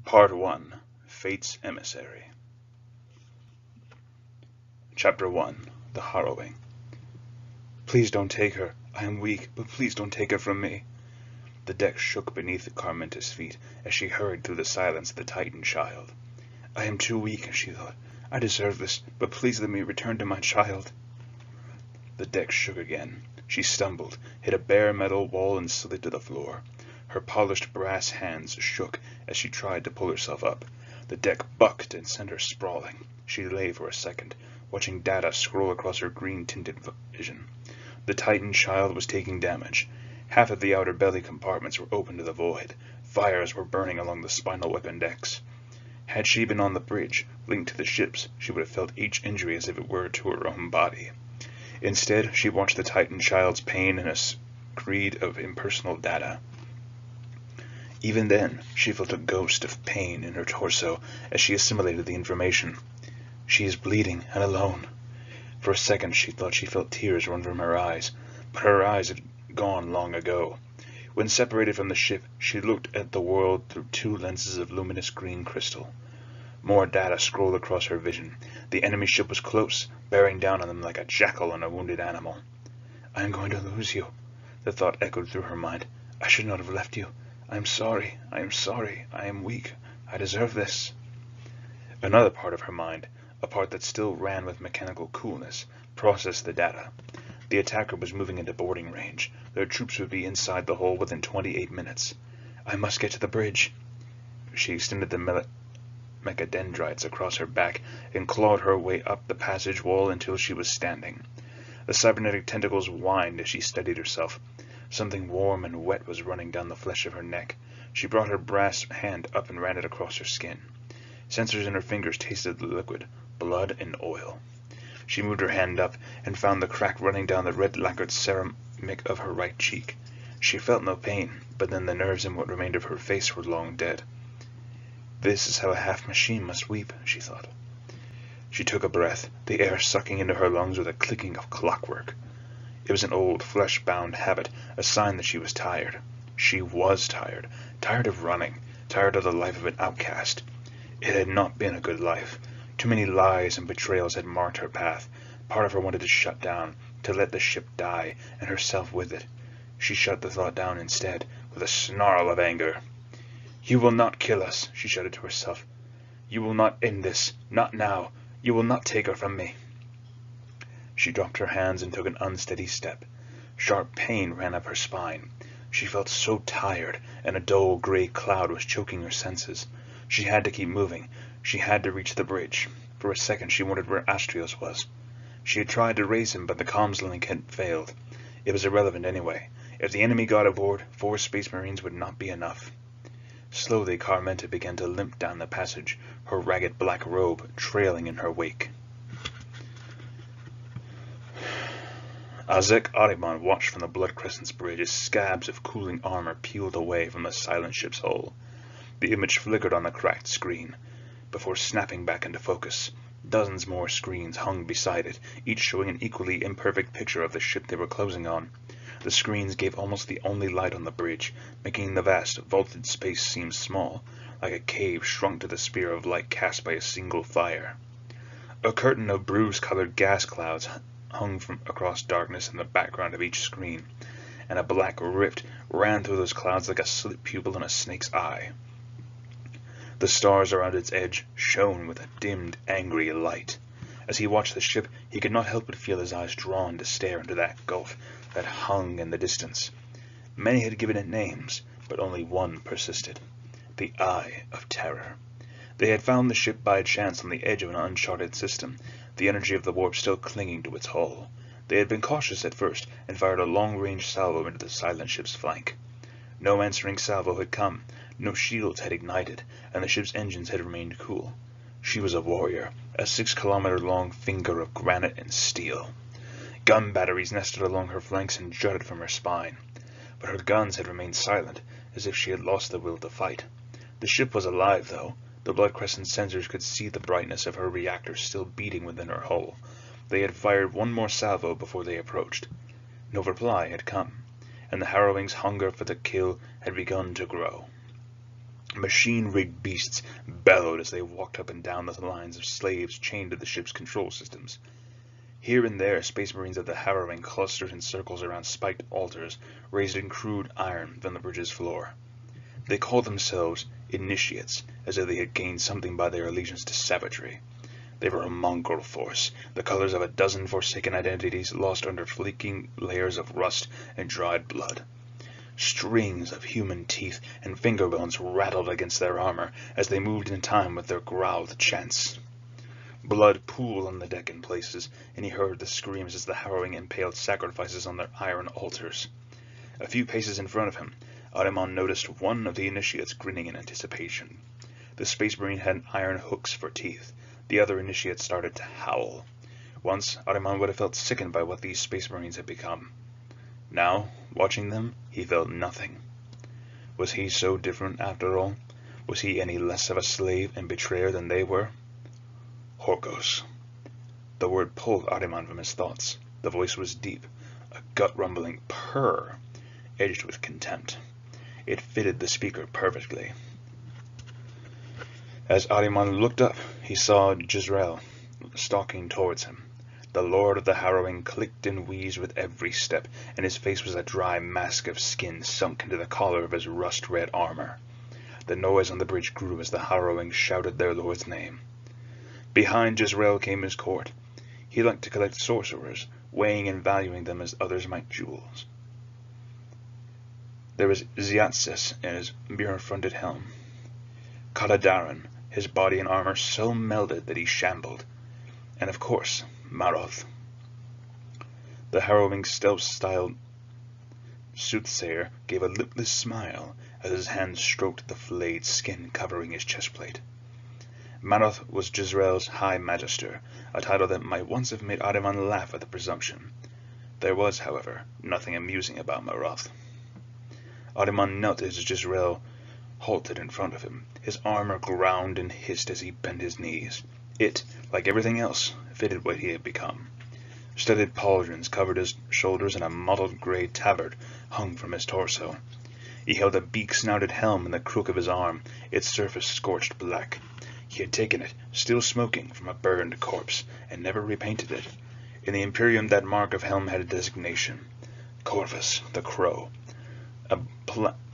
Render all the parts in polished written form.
Part 1. Fate's Emissary. Chapter 1. The Harrowing. Please don't take her. I am weak, but please don't take her from me. The deck shook beneath Carmenta's feet as she hurried through the silence of the Titan child. I am too weak, she thought. I deserve this, but please let me return to my child. The deck shook again. She stumbled, hit a bare metal wall and slid to the floor. Her polished brass hands shook as she tried to pull herself up. The deck bucked and sent her sprawling. She lay for a second, watching data scroll across her green-tinted vision. The Titan child was taking damage. Half of the outer belly compartments were open to the void. Fires were burning along the spinal weapon decks. Had she been on the bridge, linked to the ships, she would have felt each injury as if it were to her own body. Instead, she watched the Titan child's pain in a screed of impersonal data. Even then, she felt a ghost of pain in her torso as she assimilated the information. She is bleeding and alone. For a second she thought she felt tears run from her eyes, but her eyes had gone long ago. When separated from the ship, she looked at the world through two lenses of luminous green crystal. More data scrolled across her vision. The enemy ship was close, bearing down on them like a jackal on a wounded animal. I am going to lose you. The thought echoed through her mind. I should not have left you. I am sorry. I am sorry. I am weak. I deserve this. Another part of her mind, a part that still ran with mechanical coolness, processed the data. The attacker was moving into boarding range. Their troops would be inside the hull within 28 minutes. I must get to the bridge. She extended the mechadendrites across her back and clawed her way up the passage wall until she was standing. The cybernetic tentacles whined as she steadied herself. Something warm and wet was running down the flesh of her neck. She brought her brass hand up and ran it across her skin. Sensors in her fingers tasted the liquid, blood and oil. She moved her hand up and found the crack running down the red lacquered ceramic of her right cheek. She felt no pain, but then the nerves in what remained of her face were long dead. This is how a half-machine must weep, she thought. She took a breath, the air sucking into her lungs with a clicking of clockwork. It was an old, flesh-bound habit, a sign that she was tired. She was tired, tired of running, tired of the life of an outcast. It had not been a good life. Too many lies and betrayals had marked her path. Part of her wanted to shut down, to let the ship die, and herself with it. She shut the thought down instead, with a snarl of anger. You will not kill us, she shouted to herself. You will not end this, not now. You will not take her from me. She dropped her hands and took an unsteady step. Sharp pain ran up her spine. She felt so tired, and a dull gray cloud was choking her senses. She had to keep moving. She had to reach the bridge. For a second she wondered where Astrios was. She had tried to raise him, but the comms link had failed. It was irrelevant anyway. If the enemy got aboard, 4 Space Marines would not be enough. Slowly Carmenta began to limp down the passage, her ragged black robe trailing in her wake. Ahriman watched from the Blood Crescent's bridge as scabs of cooling armor peeled away from the silent ship's hull. The image flickered on the cracked screen, before snapping back into focus. Dozens more screens hung beside it, each showing an equally imperfect picture of the ship they were closing on. The screens gave almost the only light on the bridge, making the vast, vaulted space seem small, like a cave shrunk to the spear of light cast by a single fire. A curtain of bruise-colored gas clouds hung from across darkness in the background of each screen, and a black rift ran through those clouds like a slit pupil in a snake's eye. The stars around its edge shone with a dimmed, angry light. As he watched the ship, he could not help but feel his eyes drawn to stare into that gulf that hung in the distance. Many had given it names, but only one persisted. The Eye of Terror. They had found the ship by chance on the edge of an uncharted system, the energy of the warp still clinging to its hull. They had been cautious at first, and fired a long-range salvo into the silent ship's flank. No answering salvo had come, no shields had ignited, and the ship's engines had remained cool. She was a warrior, a 6-kilometer-long finger of granite and steel. Gun batteries nested along her flanks and jutted from her spine. But her guns had remained silent, as if she had lost the will to fight. The ship was alive, though. The Blood Crescent sensors could see the brightness of her reactors still beating within her hull. They had fired one more salvo before they approached. No reply had come, and the Harrowing's hunger for the kill had begun to grow. Machine-rigged beasts bellowed as they walked up and down the lines of slaves chained to the ship's control systems. Here and there, Space Marines of the Harrowing clustered in circles around spiked altars raised in crude iron from the bridge's floor. They called themselves Initiates, as if they had gained something by their allegiance to savagery. They were a mongrel force, the colors of a dozen forsaken identities lost under flaking layers of rust and dried blood. Strings of human teeth and finger bones rattled against their armor as they moved in time with their growled chants. Blood pooled on the deck in places, and he heard the screams as the Harrowing impaled sacrifices on their iron altars. A few paces in front of him, Ahriman noticed one of the Initiates grinning in anticipation. The Space Marine had iron hooks for teeth. The other Initiate started to howl. Once, Ahriman would have felt sickened by what these Space Marines had become. Now, watching them, he felt nothing. Was he so different after all? Was he any less of a slave and betrayer than they were? Horkos. The word pulled Ahriman from his thoughts. The voice was deep, a gut-rumbling purr, edged with contempt. It fitted the speaker perfectly. As Ahriman looked up, he saw Jezreel stalking towards him. The Lord of the Harrowing clicked and wheezed with every step, and his face was a dry mask of skin sunk into the collar of his rust-red armor. The noise on the bridge grew as the Harrowing shouted their lord's name. Behind Jezreel came his court. He liked to collect sorcerers, weighing and valuing them as others might jewels. There was Ziatzis in his mirror-fronted helm. Kaladaran, his body and armor so melded that he shambled. And of course, Maroth. The Harrowing stealth-styled soothsayer gave a lipless smile as his hand stroked the flayed skin covering his chestplate. Maroth was Jezreel's High Magister, a title that might once have made Ahriman laugh at the presumption. There was, however, nothing amusing about Maroth. Ahriman knelt as Jezreel halted in front of him. His armor ground and hissed as he bent his knees. It, like everything else, fitted what he had become. Studded pauldrons covered his shoulders, and a mottled gray tabard hung from his torso. He held a beak-snouted helm in the crook of his arm, its surface scorched black. He had taken it, still smoking, from a burned corpse, and never repainted it. In the Imperium that mark of helm had a designation. Corvus, the Crow.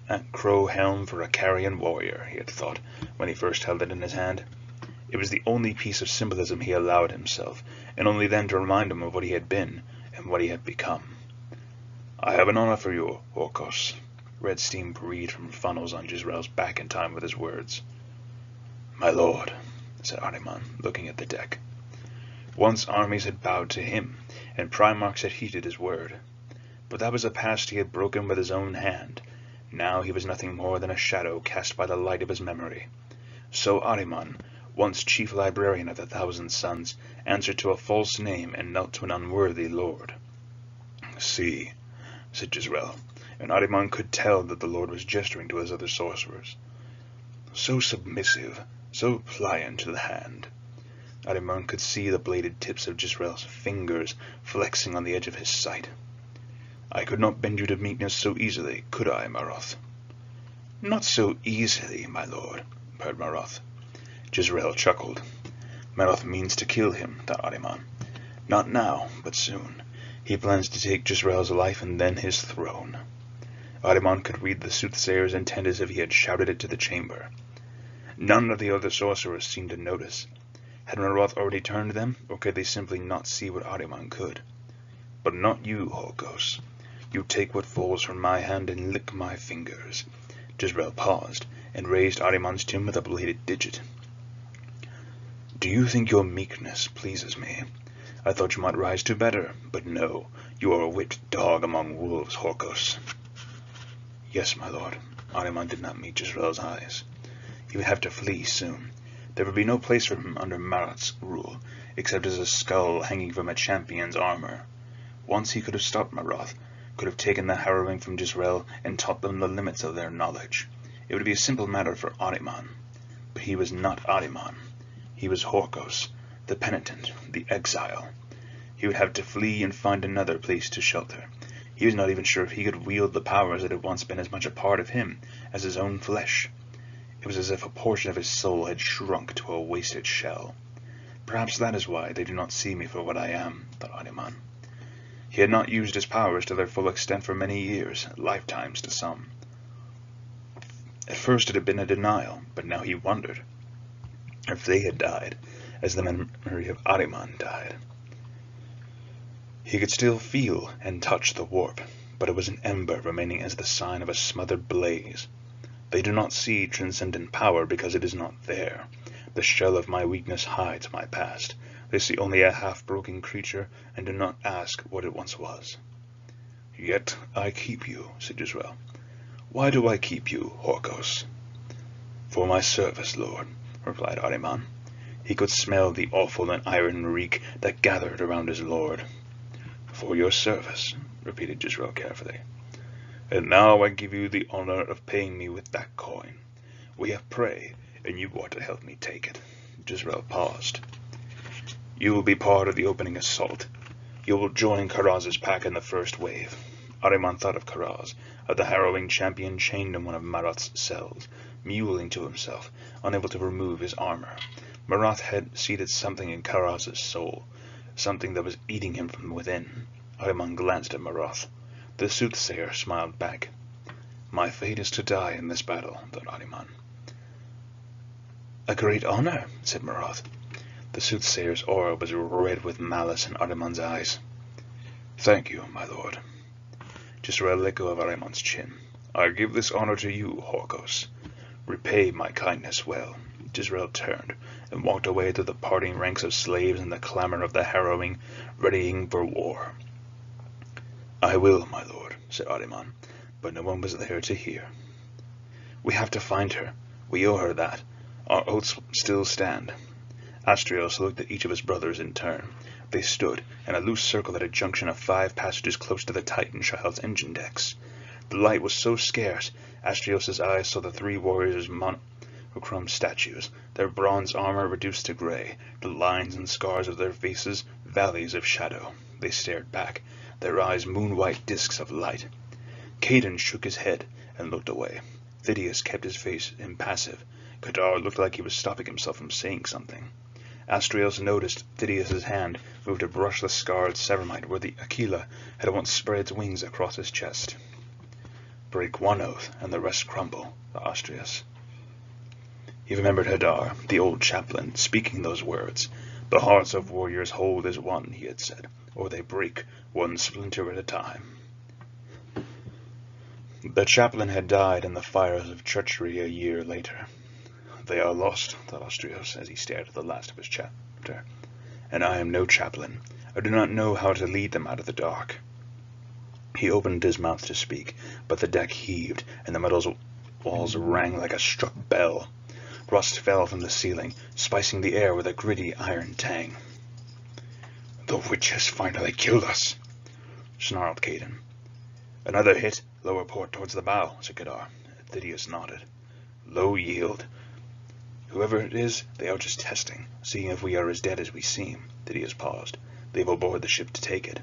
A crow helm for a carrion warrior, he had thought, when he first held it in his hand. It was the only piece of symbolism he allowed himself, and only then to remind him of what he had been and what he had become. "I have an honor for you, Horkos." Red steam breathed from funnels on Jezreel's back in time with his words. "My lord," said Ahriman, looking at the deck. Once armies had bowed to him, and Primarchs had heeded his word. But that was a past he had broken with his own hand. Now he was nothing more than a shadow cast by the light of his memory. So Ahriman, once chief librarian of the Thousand Suns, answered to a false name and knelt to an unworthy lord. "See," said Jezreel, and Ahriman could tell that the lord was gesturing to his other sorcerers. So submissive, so pliant to the hand. Ahriman could see the bladed tips of Jezreel's fingers flexing on the edge of his sight. "I could not bend you to meekness so easily, could I, Maroth?" "Not so easily, my lord," purred Maroth. Jezreel chuckled. "Maroth means to kill him," thought Ahriman. "Not now, but soon. He plans to take Jezreel's life and then his throne." Ahriman could read the soothsayer's intent as if he had shouted it to the chamber. None of the other sorcerers seemed to notice. Had Maroth already turned them, or could they simply not see what Ahriman could? "But not you, Horkos. You take what falls from my hand and lick my fingers." Jezreel paused, and raised Ahriman's chin with a bladed digit. "Do you think your meekness pleases me? I thought you might rise to better, but no, you are a whipped dog among wolves, Horkos." "Yes, my lord." Ahriman did not meet Jezreel's eyes. He would have to flee soon. There would be no place for him under Maroth's rule, except as a skull hanging from a champion's armor. Once he could have stopped Maroth, could have taken the Harrowing from Jezreel and taught them the limits of their knowledge. It would be a simple matter for Ahriman. But he was not Ahriman. He was Horkos, the penitent, the exile. He would have to flee and find another place to shelter. He was not even sure if he could wield the powers that had once been as much a part of him as his own flesh. It was as if a portion of his soul had shrunk to a wasted shell. Perhaps that is why they do not see me for what I am, thought Ahriman. He had not used his powers to their full extent for many years, lifetimes to some. At first it had been a denial, but now he wondered if they had died, as the memory of Ahriman died. He could still feel and touch the warp, but it was an ember remaining as the sign of a smothered blaze. They do not see transcendent power because it is not there. The shell of my weakness hides my past. They see only a half-broken creature and do not ask what it once was. Yet I keep you, said Jezreel. Why do I keep you, Horkos? For my service, Lord, replied Ahriman. He could smell the awful and iron reek that gathered around his lord. For your service, repeated Jezreel carefully. And now I give you the honor of paying me with that coin. We have prey, and you ought to help me take it. Jezreel paused. You will be part of the opening assault. You will join Karaz's pack in the first wave. Ahriman thought of Karaz, of the harrowing champion chained in one of Marath's cells, mewling to himself, unable to remove his armor. Marath had seeded something in Karaz's soul, something that was eating him from within. Ahriman glanced at Marath. The soothsayer smiled back. My fate is to die in this battle, thought Ahriman. A great honor, said Marath. The soothsayer's aura was red with malice in Ahriman's eyes. Thank you, my lord. Jezreel let go of Ahriman's chin. I give this honor to you, Horkos. Repay my kindness well. Jezreel turned and walked away through the parting ranks of slaves and the clamor of the harrowing, readying for war. I will, my lord, said Ahriman, but no one was there to hear. We have to find her. We owe her that. Our oaths still stand. Astrios looked at each of his brothers in turn. They stood in a loose circle at a junction of 5 passages close to the Titan child's engine decks. The light was so scarce, Astrios' eyes saw the 3 warriors monochrome statues, their bronze armor reduced to gray, the lines and scars of their faces valleys of shadow. They stared back, their eyes moon-white discs of light. Caden shook his head and looked away. Phidias kept his face impassive. Kadar looked like he was stopping himself from saying something. Astrios noticed Phidias' hand move to brush the scarred Severmite where the Aquila had once spread its wings across his chest. Break one oath, and the rest crumble, thought Astrios. He remembered Hadar, the old chaplain, speaking those words. The hearts of warriors hold as one, he had said, or they break, one splinter at a time. The chaplain had died in the fires of treachery a year later. They are lost, thought Astrios, as he stared at the last of his chapter. And I am no chaplain. I do not know how to lead them out of the dark. He opened his mouth to speak, but the deck heaved, and the metal walls rang like a struck bell. Rust fell from the ceiling, spicing the air with a gritty iron tang. The witch has finally killed us, snarled Caden. Another hit, lower port towards the bow, said Kadar. Phidias nodded. Low yield. Whoever it is, they are just testing, seeing if we are as dead as we seem. Phidias paused. They will board the ship to take it.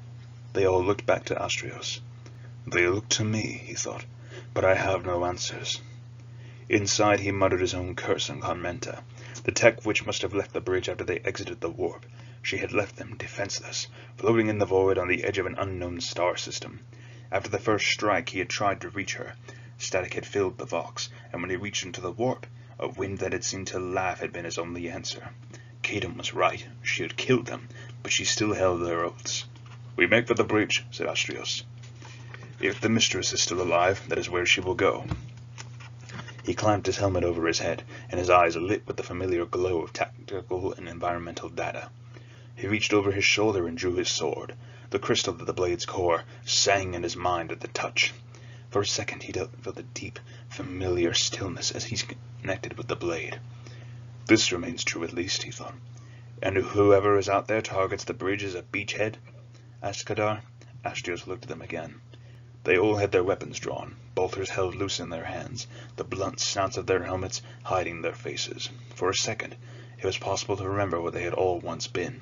They all looked back to Astrios. They look to me, he thought, but I have no answers. Inside he muttered his own curse on Conmenta, the tech which must have left the bridge after they exited the warp. She had left them defenseless, floating in the void on the edge of an unknown star system. After the first strike he had tried to reach her. Static had filled the Vox, and when he reached into the warp, a wind that had seemed to laugh had been his only answer. Caden was right. She had killed them, but she still held their oaths. We make for the bridge, said Astrios. If the mistress is still alive, that is where she will go. He clamped his helmet over his head, and his eyes lit with the familiar glow of tactical and environmental data. He reached over his shoulder and drew his sword. The crystal of the blade's core sang in his mind at the touch. For a second he felt a deep, familiar stillness as he connected with the blade. This remains true at least, he thought. And whoever is out there targets the bridge as a beachhead? Asked Kadar. Astrios looked at them again. They all had their weapons drawn, bolters held loose in their hands, the blunt snouts of their helmets hiding their faces. For a second it was possible to remember what they had all once been.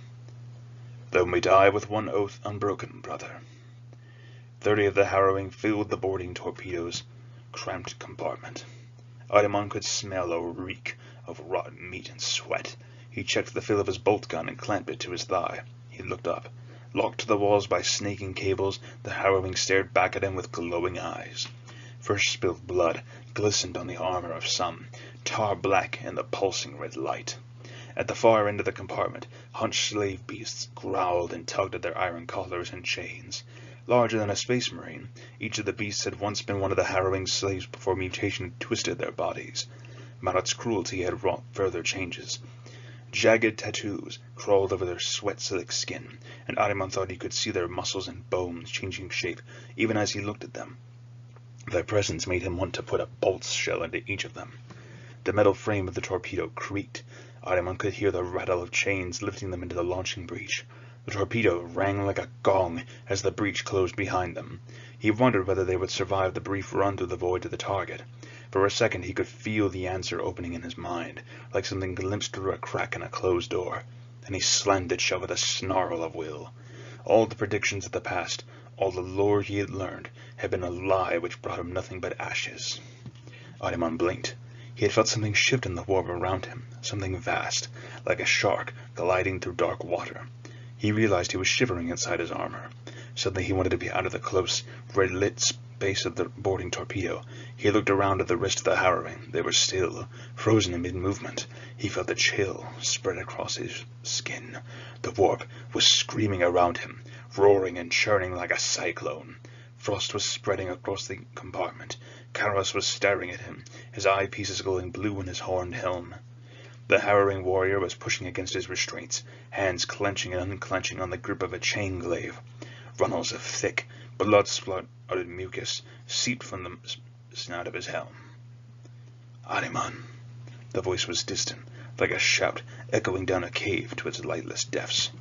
Then we die with one oath unbroken, brother. 30 of the harrowing filled the boarding torpedo's cramped compartment. Ahriman could smell a reek of rotten meat and sweat. He checked the fill of his bolt gun and clamped it to his thigh. He looked up. Locked to the walls by snaking cables, the harrowing stared back at him with glowing eyes. Fresh spilled blood glistened on the armor of some, tar black in the pulsing red light. At the far end of the compartment, hunched slave beasts growled and tugged at their iron collars and chains. Larger than a space marine, each of the beasts had once been one of the harrowing slaves before mutation had twisted their bodies. Marat's cruelty had wrought further changes. Jagged tattoos crawled over their sweat-slick skin, and Ahriman thought he could see their muscles and bones changing shape even as he looked at them. Their presence made him want to put a bolt shell into each of them. The metal frame of the torpedo creaked. Ahriman could hear the rattle of chains lifting them into the launching breech. The torpedo rang like a gong as the breech closed behind them. He wondered whether they would survive the brief run through the void to the target. For a second he could feel the answer opening in his mind, like something glimpsed through a crack in a closed door. Then he slammed it shut with a snarl of will. All the predictions of the past, all the lore he had learned, had been a lie which brought him nothing but ashes. Ahriman blinked. He had felt something shift in the warp around him, something vast, like a shark gliding through dark water. He realized he was shivering inside his armor. Suddenly he wanted to be out of the close, red-lit space of the boarding torpedo. He looked around at the rest of the harrowing. They were still, frozen in mid-movement. He felt a chill spread across his skin. The warp was screaming around him, roaring and churning like a cyclone. Frost was spreading across the compartment. Karos was staring at him, his eyepieces glowing blue in his horned helm. The harrowing warrior was pushing against his restraints, hands clenching and unclenching on the grip of a chain glaive. Runnels of thick, blood-splattered mucus seeped from the snout of his helm. Ahriman. The voice was distant, like a shout echoing down a cave to its lightless depths.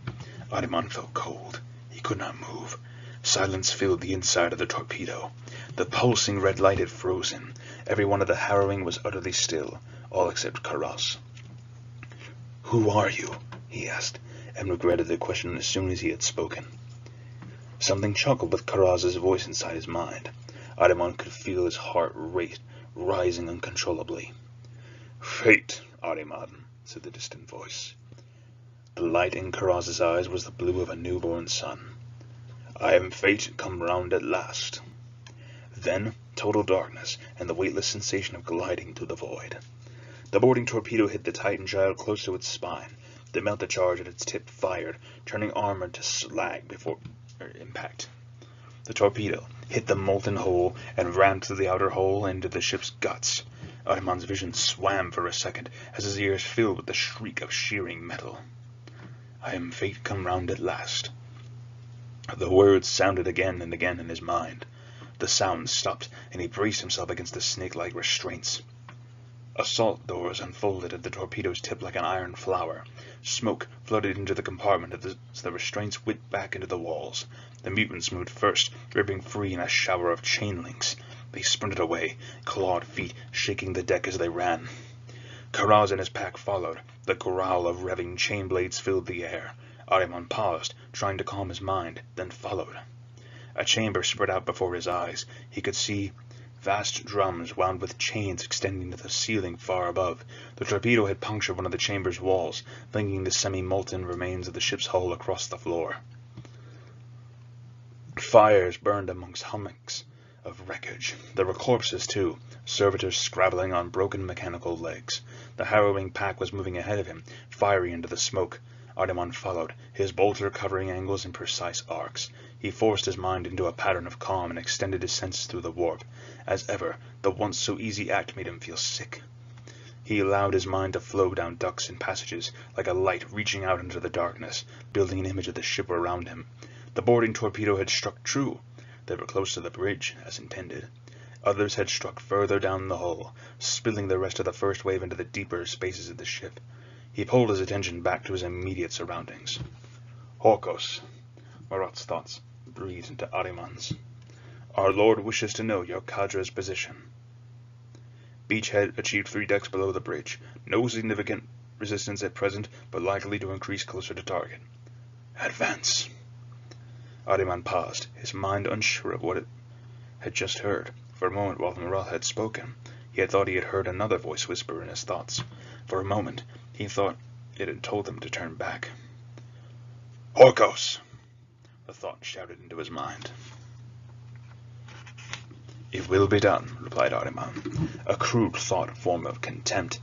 Ahriman felt cold. He could not move. Silence filled the inside of the torpedo. The pulsing red light had frozen. Every one of the harrowing was utterly still, all except Karas. "Who are you?" he asked, and regretted the question as soon as he had spoken. Something chuckled with Karas's voice inside his mind. Ahriman could feel his heart rate rising uncontrollably. "Fate, Ahriman," said the distant voice. The light in Karas's eyes was the blue of a newborn sun. "I am fate come round at last." Then total darkness and the weightless sensation of gliding through the void. The boarding torpedo hit the Titan child close to its spine. The melta charge at its tip fired, turning armor to slag before impact. The torpedo hit the molten hole and ran through the outer hole into the ship's guts. Ahriman's vision swam for a second as his ears filled with the shriek of shearing metal. "I am fate come round at last." The words sounded again and again in his mind. The sound stopped, and he braced himself against the snake-like restraints. Assault doors unfolded at the torpedo's tip like an iron flower. Smoke flooded into the compartment as the restraints whipped back into the walls. The mutants moved first, ripping free in a shower of chain links. They sprinted away, clawed feet shaking the deck as they ran. Karaz and his pack followed. The growl of revving chain blades filled the air. Ahriman paused, trying to calm his mind, then followed. A chamber spread out before his eyes. He could see vast drums wound with chains extending to the ceiling far above. The torpedo had punctured one of the chamber's walls, flinging the semi-molten remains of the ship's hull across the floor. Fires burned amongst hummocks of wreckage. There were corpses, too, servitors scrabbling on broken mechanical legs. The harrowing pack was moving ahead of him, fiery into the smoke. Ahriman followed, his bolter covering angles in precise arcs. He forced his mind into a pattern of calm and extended his senses through the warp. As ever, the once so easy act made him feel sick. He allowed his mind to flow down ducts and passages, like a light reaching out into the darkness, building an image of the ship around him. The boarding torpedo had struck true. They were close to the bridge, as intended. Others had struck further down the hull, spilling the rest of the first wave into the deeper spaces of the ship. He pulled his attention back to his immediate surroundings. "Horkos," Marat's thoughts breathed into Ahriman's. "Our Lord wishes to know your cadre's position. Beachhead achieved 3 decks below the bridge. No significant resistance at present, but likely to increase closer to target. Advance." Ahriman paused, his mind unsure of what it had just heard. For a moment while Marat had spoken, He had thought he had heard another voice whisper in his thoughts. For a moment, he thought it had told him to turn back. "Orcos!" the thought shouted into his mind. "It will be done," replied Ahriman. A crude thought form of contempt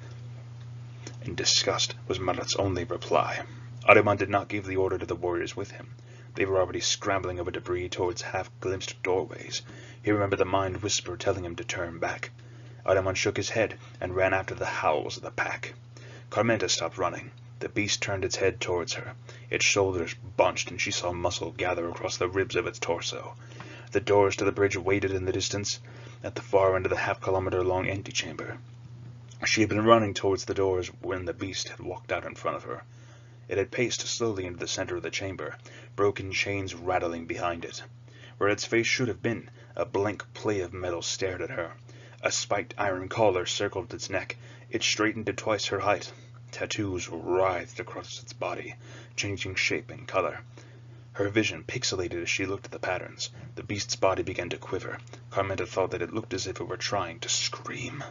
and disgust was Marat's only reply. Ahriman did not give the order to the warriors with him. They were already scrambling over debris towards half-glimpsed doorways. He remembered the mind whisper telling him to turn back. Ahriman shook his head and ran after the howls of the pack. Carmenta stopped running. The beast turned its head towards her. Its shoulders bunched, and she saw muscle gather across the ribs of its torso. The doors to the bridge waited in the distance, at the far end of the half-kilometer-long antechamber. She had been running towards the doors when the beast had walked out in front of her. It had paced slowly into the center of the chamber, broken chains rattling behind it. Where its face should have been, a blank plate of metal stared at her. A spiked iron collar circled its neck. It straightened to twice her height. Tattoos writhed across its body, changing shape and color. Her vision pixelated as she looked at the patterns. The beast's body began to quiver. Carmenta thought that it looked as if it were trying to scream.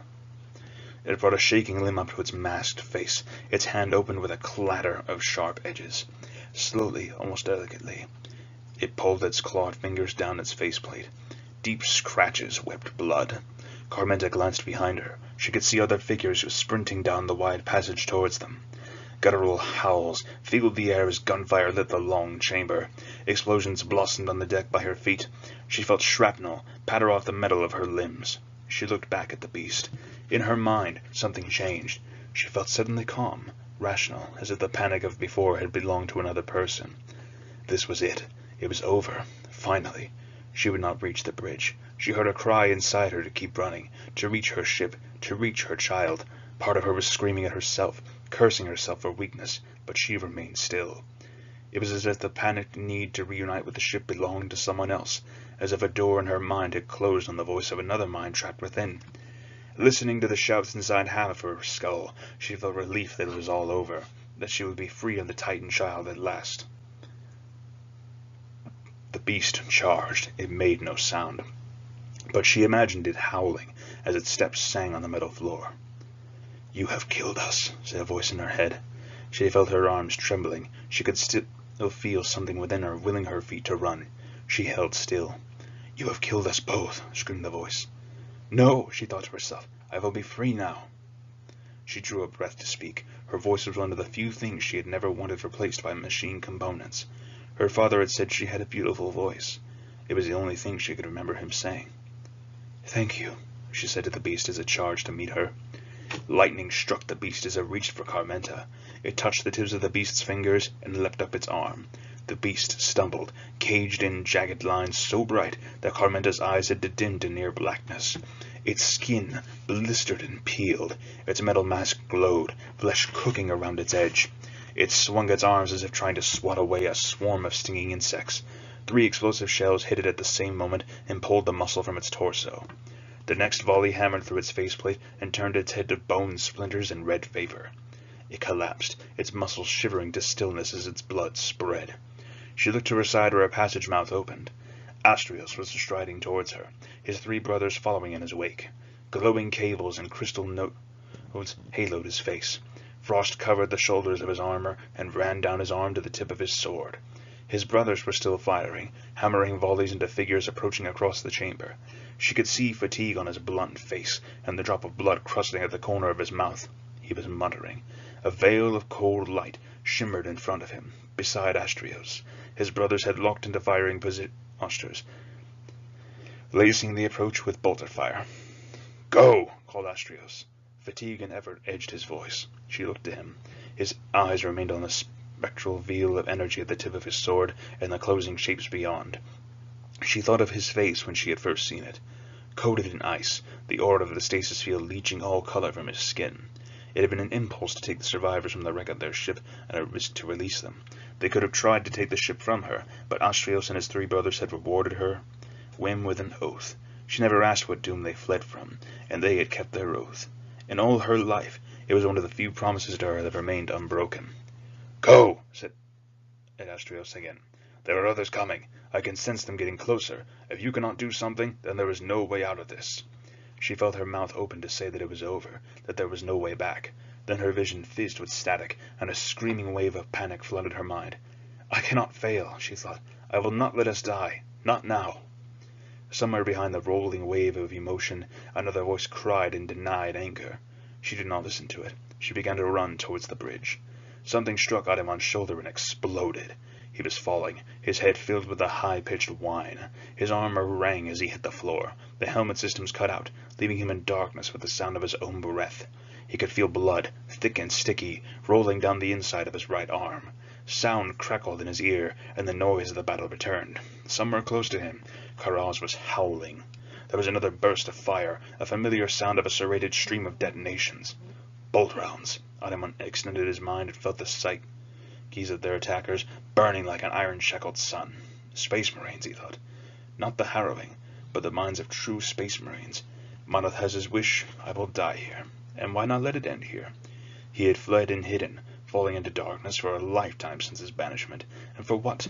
It brought a shaking limb up to its masked face. Its hand opened with a clatter of sharp edges. Slowly, almost delicately, it pulled its clawed fingers down its faceplate. Deep scratches wept blood. Carmenta glanced behind her. She could see other figures sprinting down the wide passage towards them. Guttural howls filled the air as gunfire lit the long chamber. Explosions blossomed on the deck by her feet. She felt shrapnel patter off the metal of her limbs. She looked back at the beast. In her mind, something changed. She felt suddenly calm, rational, as if the panic of before had belonged to another person. This was it. It was over. Finally. She would not reach the bridge. She heard a cry inside her to keep running, to reach her ship, to reach her child. Part of her was screaming at herself, cursing herself for weakness, but she remained still. It was as if the panicked need to reunite with the ship belonged to someone else, as if a door in her mind had closed on the voice of another mind trapped within. Listening to the shouts inside half of her skull, she felt relief that it was all over, that she would be free of the Titan child at last. The beast charged. It made no sound, but she imagined it howling as its steps sang on the metal floor. "You have killed us," said a voice in her head. She felt her arms trembling. She could still feel something within her willing her feet to run. She held still. "You have killed us both," screamed the voice. "No," she thought to herself. "I will be free now." She drew a breath to speak. Her voice was one of the few things she had never wanted replaced by machine components. Her father had said she had a beautiful voice. It was the only thing she could remember him saying. "Thank you," she said to the beast as it charged to meet her. Lightning struck the beast as it reached for Carmenta. It touched the tips of the beast's fingers and leapt up its arm. The beast stumbled, caged in jagged lines so bright that Carmenta's eyes had dimmed to near blackness. Its skin blistered and peeled. Its metal mask glowed, flesh cooking around its edge. It swung its arms as if trying to swat away a swarm of stinging insects. 3 explosive shells hit it at the same moment and pulled the muscle from its torso. The next volley hammered through its faceplate and turned its head to bone splinters and red vapor. It collapsed, its muscles shivering to stillness as its blood spread. She looked to her side where a passage mouth opened. Astrios was striding towards her, his 3 brothers following in his wake. Glowing cables and crystal nodes haloed his face. Frost covered the shoulders of his armor and ran down his arm to the tip of his sword. His brothers were still firing, hammering volleys into figures approaching across the chamber. She could see fatigue on his blunt face, and the drop of blood crusting at the corner of his mouth. He was muttering. A veil of cold light shimmered in front of him, beside Astrios. His brothers had locked into firing postures, lacing the approach with bolter fire. "Go!" called Astrios. Fatigue and effort edged his voice. She looked to him. His eyes remained on the spectral veil of energy at the tip of his sword and the closing shapes beyond. She thought of his face when she had first seen it. Coated in ice, the aura of the stasis field leaching all color from his skin. It had been an impulse to take the survivors from the wreck of their ship and a risk to release them. They could have tried to take the ship from her, but Astrios and his 3 brothers had rewarded her whim with an oath. She never asked what doom they fled from, and they had kept their oath. In all her life, it was one of the few promises to her that remained unbroken. "Go!" said Astrios again. "There are others coming. I can sense them getting closer. If you cannot do something, then there is no way out of this." She felt her mouth open to say that it was over, that there was no way back. Then her vision fizzed with static, and a screaming wave of panic flooded her mind. I cannot fail, she thought. I will not let us die. Not now. Somewhere behind the rolling wave of emotion, another voice cried in denied anger. She did not listen to it. She began to run towards the bridge. Something struck Ahriman's shoulder and exploded. He was falling, his head filled with a high-pitched whine. His armor rang as he hit the floor. The helmet systems cut out, leaving him in darkness with the sound of his own breath. He could feel blood, thick and sticky, rolling down the inside of his right arm. Sound crackled in his ear, and the noise of the battle returned. Somewhere close to him, Karaz was howling. There was another burst of fire, a familiar sound of a serrated stream of detonations. Bolt rounds. Ahriman extended his mind and felt the psyches of their attackers burning like an iron-shackled sun. Space Marines, he thought. Not the harrowing, but the minds of true Space Marines. Manath has his wish. I will die here. And why not let it end here? He had fled and hidden, falling into darkness for a lifetime since his banishment. And for what?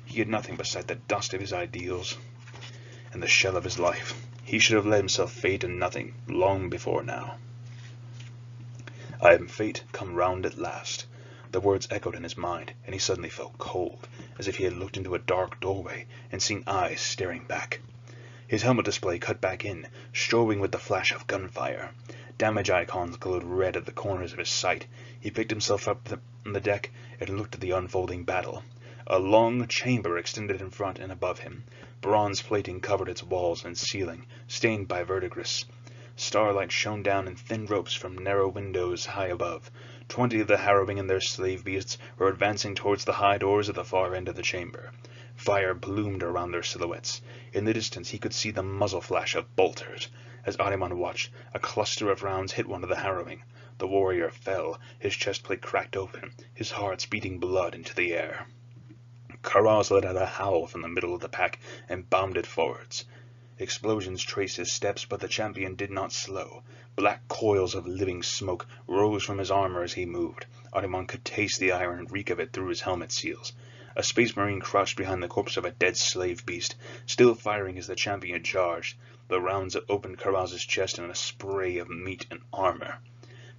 He had nothing beside the dust of his ideals and the shell of his life. He should have let himself fade to nothing long before now. I am fate come round at last. The words echoed in his mind, and he suddenly felt cold, as if he had looked into a dark doorway and seen eyes staring back. His helmet display cut back in, strobing with the flash of gunfire. Damage icons glowed red at the corners of his sight. He picked himself up on the deck and looked at the unfolding battle. A long chamber extended in front and above him. Bronze plating covered its walls and ceiling, stained by verdigris. Starlight shone down in thin ropes from narrow windows high above. 20 of the harrowing and their slave beasts were advancing towards the high doors at the far end of the chamber. Fire bloomed around their silhouettes. In the distance he could see the muzzle flash of bolters. As Ahriman watched, a cluster of rounds hit one of the harrowing. The warrior fell, his chest plate cracked open, his heart beating blood into the air. Karaz let out a howl from the middle of the pack and bounded forwards. Explosions traced his steps, but the champion did not slow. Black coils of living smoke rose from his armor as he moved. Ahriman could taste the iron reek of it through his helmet seals. A Space Marine crouched behind the corpse of a dead slave beast, still firing as the champion charged. The rounds opened Karaz's chest in a spray of meat and armor.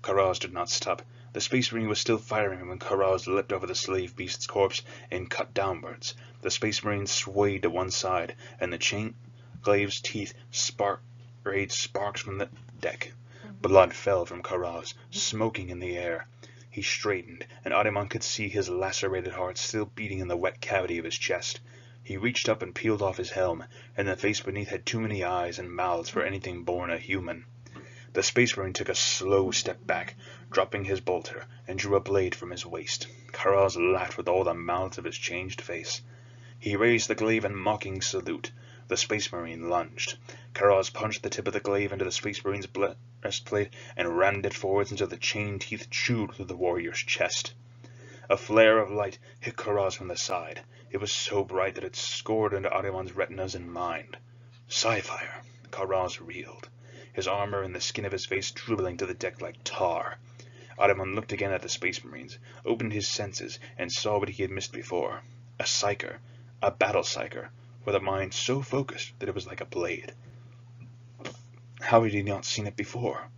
Karaz did not stop. The Space Marine was still firing when Karaz leapt over the slave beast's corpse and cut downwards. The Space Marine swayed to one side, and the Glaive's teeth sprayed sparks from the deck. Blood fell from Karaz, smoking in the air. He straightened, and Ahriman could see his lacerated heart still beating in the wet cavity of his chest. He reached up and peeled off his helm, and the face beneath had too many eyes and mouths for anything born a human. The Space Marine took a slow step back, dropping his bolter, and drew a blade from his waist. Karaz laughed with all the mouths of his changed face. He raised the glaive in mocking salute. The Space Marine lunged. Karaz punched the tip of the glaive into the Space Marine's breastplate and rammed it forwards until the chain teeth chewed through the warrior's chest. A flare of light hit Karaz from the side. It was so bright that it scored into Ahriman's retinas and mind. Sci-fire! Karaz reeled, his armor and the skin of his face dribbling to the deck like tar. Ahriman looked again at the Space Marines, opened his senses, and saw what he had missed before. A psyker, a battle psyker, with a mind so focused that it was like a blade. How had he not seen it before?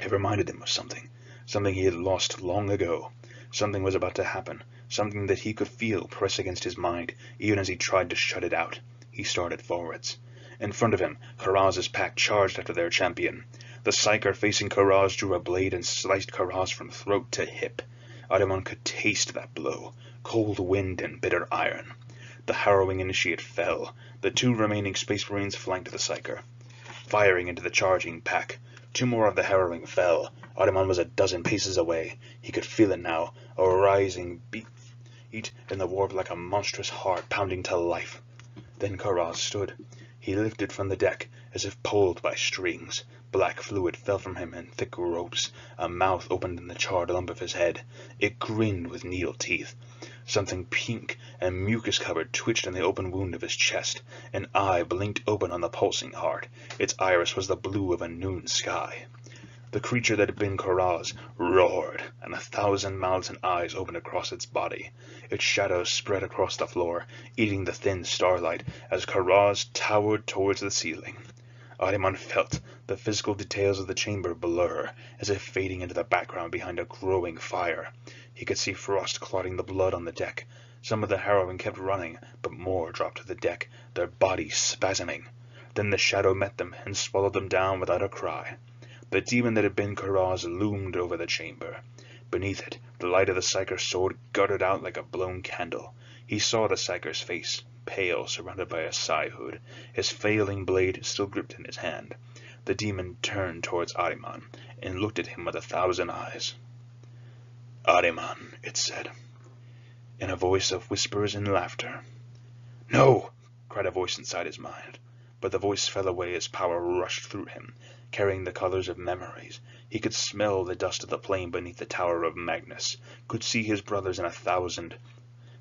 It reminded him of something he had lost long ago. Something was about to happen, something that he could feel press against his mind, even as he tried to shut it out. He started forwards. In front of him, Karaz's pack charged after their champion. The psyker facing Karaz drew a blade and sliced Karaz from throat to hip. Ahriman could taste that blow, cold wind and bitter iron. The harrowing initiate fell. The 2 remaining Space Marines flanked the psyker, firing into the charging pack. 2 more of the harrowing fell. Ahriman was a dozen paces away. He could feel it now, a rising beat in the warp like a monstrous heart pounding to life. Then Karaz stood. He lifted from the deck as if pulled by strings. Black fluid fell from him in thick ropes. A mouth opened in the charred lump of his head. It grinned with needle teeth. Something pink and mucus-covered twitched in the open wound of his chest. An eye blinked open on the pulsing heart. Its iris was the blue of a noon sky. The creature that had been Karaz roared, and 1,000 mouths and eyes opened across its body. Its shadows spread across the floor, eating the thin starlight, as Karaz towered towards the ceiling. Ahriman felt the physical details of the chamber blur, as if fading into the background behind a growing fire. He could see frost clotting the blood on the deck. Some of the harrowing kept running, but more dropped to the deck, their bodies spasming. Then the shadow met them and swallowed them down without a cry. The demon that had been Karaz loomed over the chamber. Beneath it, the light of the Psyker's sword guttered out like a blown candle. He saw the Psyker's face, pale, surrounded by a psi hood, his failing blade still gripped in his hand. The demon turned towards Ahriman and looked at him with 1,000 eyes. "Ahriman," it said, in a voice of whispers and laughter. "No!" cried a voice inside his mind. But the voice fell away as power rushed through him, carrying the colors of memories. He could smell the dust of the plain beneath the tower of Magnus, could see his brothers in 1,000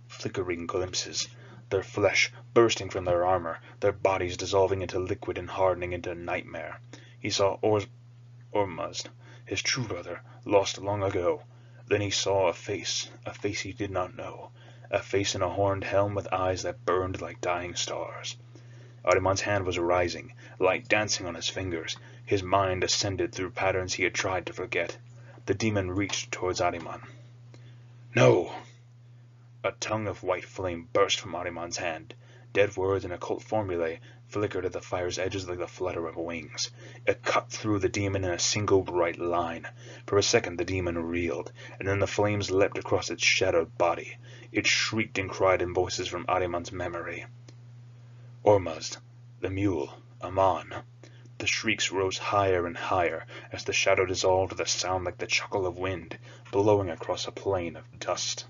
flickering glimpses, their flesh bursting from their armor, their bodies dissolving into liquid and hardening into nightmare. He saw Ormuzd, his true brother, lost long ago. Then he saw a face he did not know, a face in a horned helm with eyes that burned like dying stars. Ahriman's hand was rising, light dancing on his fingers. His mind ascended through patterns he had tried to forget. The demon reached towards Ahriman. "No!" A tongue of white flame burst from Ahriman's hand. Dead words and occult formulae flickered at the fire's edges like the flutter of wings. It cut through the demon in a single bright line. For a second the demon reeled, and then the flames leapt across its shadowed body. It shrieked and cried in voices from Ahriman's memory. Ormuzd, the mule, Aman. The shrieks rose higher and higher as the shadow dissolved with a sound like the chuckle of wind blowing across a plain of dust.